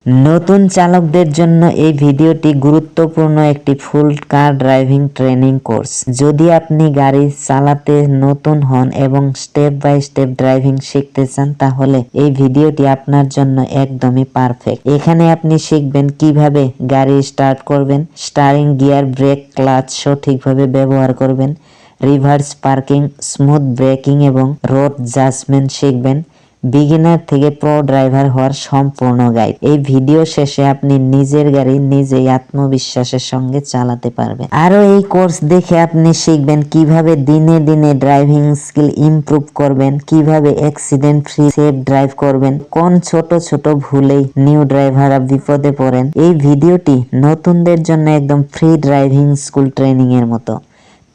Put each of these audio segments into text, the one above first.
নতুন চালকদের জন্য এই ভিডিওটি গুরুত্বপূর্ণ একটি ফুল কার ড্রাইভিং ট্রেনিং কোর্স। যদি আপনি গাড়ি চালাতে নতুন হন এবং স্টেপ বাই স্টেপ ড্রাইভিং শিখতে চান, তাহলে এই ভিডিওটি আপনার জন্য একদমই পারফেক্ট। এখানে আপনি শিখবেন কিভাবে গাড়ি স্টার্ট করবেন, স্টারিং, গিয়ার, ব্রেক, ক্লাচ সঠিকভাবে ব্যবহার করবেন, রিভার্স পার্কিং, স্মুথ ব্রেকিং এবং রোড জাজমেন্ট শিখবেন। বিগিনার থেকে প্রো ড্রাইভার হওয়ার সম্পূর্ণ গাইড। এই ভিডিও শেষে আপনি নিজের গাড়ি নিজেই আত্মবিশ্বাসের সঙ্গে চালাতে পারবেন। আরো এই কোর্স দেখে আপনি শিখবেন কিভাবে দিনে দিনে ড্রাইভিং স্কিল ইমপ্রুভ করবেন, কিভাবে অ্যাক্সিডেন্ট ফ্রি সেফ ড্রাইভ করবেন, কোন ছোট ছোট ভুলেই নিউ ড্রাইভাররা বিপদে পড়েন। এই ভিডিওটি নতুনদের জন্য একদম ফ্রি ড্রাইভিং স্কুল ট্রেনিং এর মতো।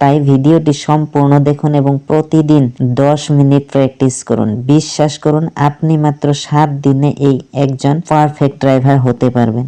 তাই ভিডিওটি সম্পূর্ণ দেখুন এবং প্রতিদিন 10 মিনিট প্র্যাকটিস করুন। বিশ্বাস করুন, আপনি মাত্র 7 দিনে এই একজন পারফেক্ট ড্রাইভার হতে পারবেন।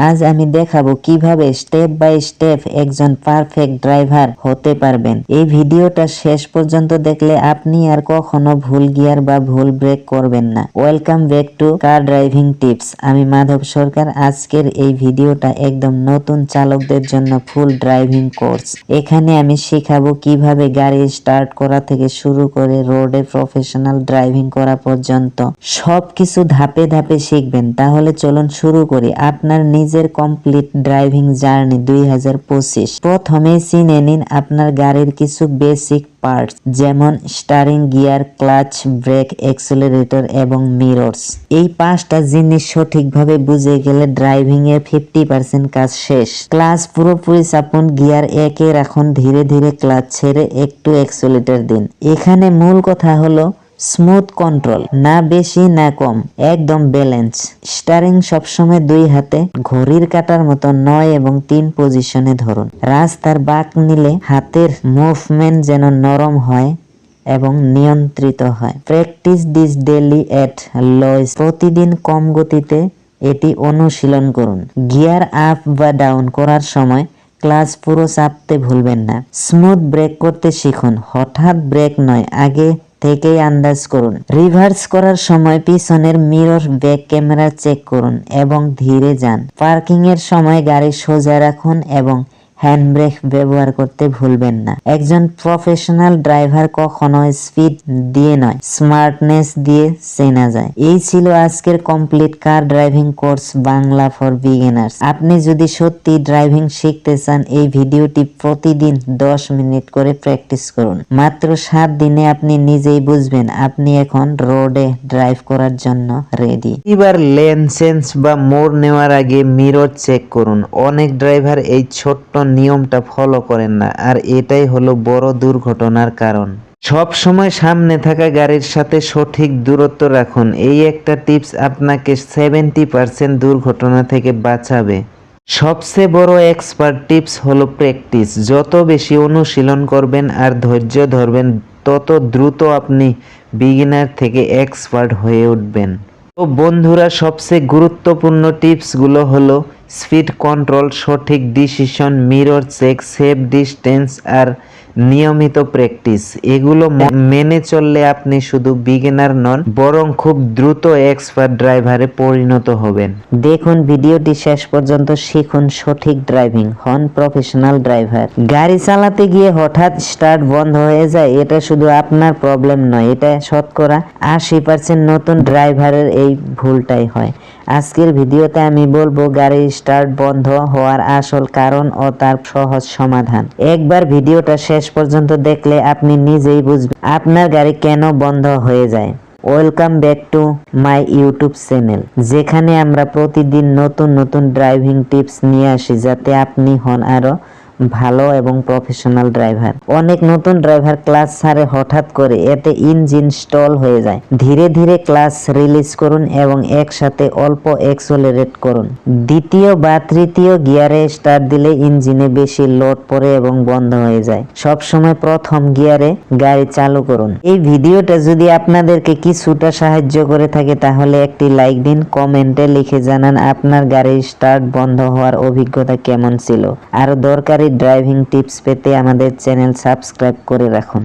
আজ আমি দেখাবো কিভাবে স্টেপ বাই স্টেপ একজন পারফেক্ট ড্রাইভার হতে পারবেন। এই ভিডিওটা শেষ পর্যন্ত দেখলে আপনি আর কখনো ভুল গিয়ার বা ভুল ব্রেক করবেন না। Welcome back to car driving tips. আমি মাধব সরকার। আজকের এই ভিডিওটা একদম নতুন চালকদের জন্য ফুল ড্রাইভিং কোর্স। এখানে আমি শেখাবো কিভাবে গাড়ি স্টার্ট করা থেকে শুরু করে রোডে প্রফেশনাল ড্রাইভিং করা পর্যন্ত সবকিছু ধাপে ধাপে শিখবেন। তাহলে চলুন শুরু করি আপনার নিজের কমপ্লিট ড্রাইভিং জার্নি 2025। প্রথমে চিনে নিন আপনার গাড়ির কিছু বেসিক পার্টস, যেমন steering, gear, clutch, brake, accelerator এবং মিররস। এই 5টা জিনিস সঠিকভাবে বুঝে গেলে ড্রাইভিং এর 50% কাজ শেষ। ক্লাচ পুরোপুরি চাপুন, গিয়ার 1-এ রাখুন, ধীরে ধীরে ক্লাচ ছেড়ে একটু অ্যাক্সেলারেটর দিন। এখানে মূল কথা হলো স্মুথ কন্ট্রোল, না বেশি না কম, একদম ব্যালেন্স। স্টারিং সবসময় 2 হাতে ঘড়ির কাঁটার মতো 9 এবং 3 পজিশনে ধরুন। রাস্তার বাঁক নিলে হাতের মুভমেন্ট যেন নরম হয় এবং নিয়ন্ত্রিত হয়। প্র্যাকটিস দিস ডেইলি এট লো। প্রতিদিন কম গতিতে এটি অনুশীলন করুন। গিয়ার আপ বা ডাউন করার সময় ক্লাচ পুরো চাপতে ভুলবেন না। স্মুথ ব্রেক করতে শিখুন, হঠাৎ ব্রেক নয়, আগে থেকেই আন্দাজ করুন। রিভার্স করার সময় পিছনের মিরর, ব্যাক ক্যামেরা চেক করুন এবং ধীরে যান। পার্কিং এর সময় গাড়ি সোজা রাখুন এবং হ্যান্ড ব্রেক ব্যবহার করতে ভুলবেন না। একজন প্রফেশনাল ড্রাইভার কখনো স্পিড দিয়ে নয়, স্মার্টনেস দিয়ে চেনা যায়। এই ছিল আজকের complete car driving course Bangla for beginners. আপনি যদি সত্যি ড্রাইভিং শিখতে চান, এই ভিডিওটি প্রতিদিন 10 মিনিট করে প্র্যাকটিস করুন। মাত্র 7 দিনে আপনি নিজেই বুঝবেন আপনি এখন রোডে ড্রাইভ করার জন্য রেডি। এবার লেন চেঞ্জ বা মোড় নেওয়ার আগে মিরর চেক করুন। অনেক ড্রাইভার এই ছোট্ট নিয়মটা ফলো করেন না, আর এটাই হলো বড় দুর্ঘটনার কারণ। সব সময় সামনে থাকা গাড়ির সাথে সঠিক দূরত্ব রাখুন। এই একটা টিপস আপনাকে 70% দুর্ঘটনা থেকে বাঁচাবে। সবচেয়ে বড় এক্সপার্ট টিপস হলো প্র্যাকটিস। যত বেশি অনুশীলন করবেন আর ধৈর্য ধরবেন, তত দ্রুত আপনি বিগিনার থেকে এক্সপার্ট হয়ে উঠবেন। তো বন্ধুরা, সবচেয়ে গুরুত্বপূর্ণ টিপসগুলো হলো স্পিড কন্ট্রোল, সঠিক decision, mirror check, safe distance আর নিয়মিত প্র্যাকটিস। এগুলো মেনে চললে আপনি শুধু বিগিনার নন, বরং খুব দ্রুত এক্সপার্ট ড্রাইভারে পরিণত হবেন। দেখুন ভিডিওটি শেষ পর্যন্ত, শিখুন সঠিক ড্রাইভিং, হন প্রফেশনাল ড্রাইভার। গাড়ি চালাতে গিয়ে হঠাৎ স্টার্ট বন্ধ হয়ে যায়, এটা শুধু আপনার প্রবলেম নয়, এটা শতকরা 80% নতুন ড্রাইভারের এই ভুলটাই হয়। আজকের ভিডিওতে আমি বলবো গাড়ি স্টার্ট বন্ধ হওয়ার আসল কারণ ও তার সহজ সমাধান। একবার ভিডিওটা শেষ পর্যন্ত দেখলে আপনি নিজেই বুঝবেন আপনার গাড়ি কেন বন্ধ হয়ে যায়। Welcome back to my YouTube channel, যেখানে আমরা প্রতিদিন নতুন নতুন ড্রাইভিং টিপস নিয়ে আসি, যাতে আপনি হন আরো ভালো এবং প্রফেশনাল ড্রাইভার। অনেক নতুন ড্রাইভার ক্লাচ ছাড়ে হঠাৎ করে, এতে ইঞ্জিন স্টল হয়ে যায়। ধীরে ধীরে ক্লাচ রিলিজ করুন এবং একসাথে অল্প অ্যাক্সেলারেট করুন। দ্বিতীয় বা তৃতীয় গিয়ারে স্টার্ট দিলে ইঞ্জিনে বেশি লোড পড়ে এবং বন্ধ হয়ে যায়। সবসময় প্রথম গিয়ারে গাড়ি চালু করুন। এই ভিডিওটা যদি আপনাদেরকে কিছুটা সাহায্য করে থাকে, তাহলে একটি লাইক দিন, কমেন্টে লিখে জানান আপনার গাড়ির স্টার্ট বন্ধ হওয়ার অভিজ্ঞতা কেমন ছিল। আরো দরকারি ড্রাইভিং টিপস পেতে আমাদের চ্যানেল সাবস্ক্রাইব করে রাখুন।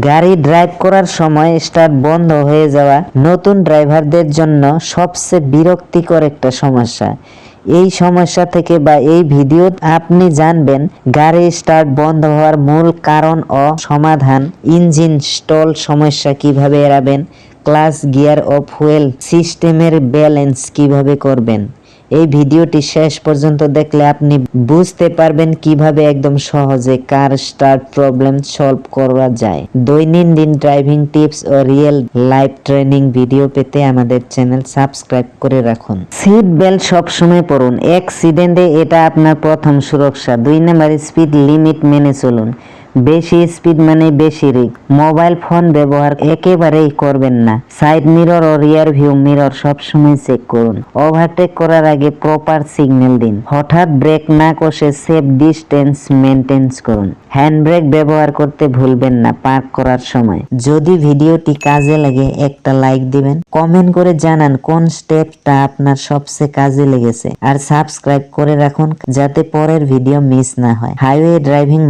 গাড়ি ড্রাইভ করার সময় স্টার্ট বন্ধ হয়ে যাওয়া নতুন ড্রাইভারদের জন্য সবচেয়ে বিরক্তিকর একটা সমস্যা। এই সমস্যা থেকে বা এই ভিডিও আপনি জানবেন গাড়ি স্টার্ট বন্ধ হওয়ার মূল কারণ ও সমাধান, ইঞ্জিন স্টল সমস্যা কিভাবে এড়াবেন, ক্লাচ, গিয়ার ও ফুয়েল সিস্টেমের ব্যালেন্স কিভাবে করবেন। এই ভিডিওটি শেষ পর্যন্ত দেখলে আপনি বুঝতে পারবেন কিভাবে একদম সহজে কার স্টার্ট প্রবলেম সলভ করা যায়। দৈনন্দিন ড্রাইভিং টিপস ও রিয়েল লাইফ ট্রেনিং ভিডিও পেতে আমাদের চ্যানেল সাবস্ক্রাইব করে রাখুন। সিট বেল্ট সবসময় পরুন। অ্যাক্সিডেন্টে এটা আপনার প্রথম সুরক্ষা। 2 নাম্বার, স্পিড লিমিট মেনে চলুন। বেশি স্পিড মানে বেশি রিস্ক। মোবাইল ফোন ব্যবহার একেবারেই করবেন না। সাইড মিরর ও রিয়ার ভিউ মিরর সবসময় চেক করুন। ওভারটেক করার আগে প্রপার সিগন্যাল দিন। হঠাৎ ব্রেক না কষে সেফ ডিস্টেন্স মেনটেন করুন। হ্যান্ড ব্রেক ব্যবহার করতে ভুলবেন না পার্ক করার সময়। যদি ভিডিওটি কাজে লাগে একটা লাইক দিবেন, কমেন্ট করে জানান কোন স্টেপটা আপনার সবচেয়ে কাজে লেগেছে, আর সাবস্ক্রাইব করে রাখুন যাতে পরের ভিডিও মিস না হয়। Highway driving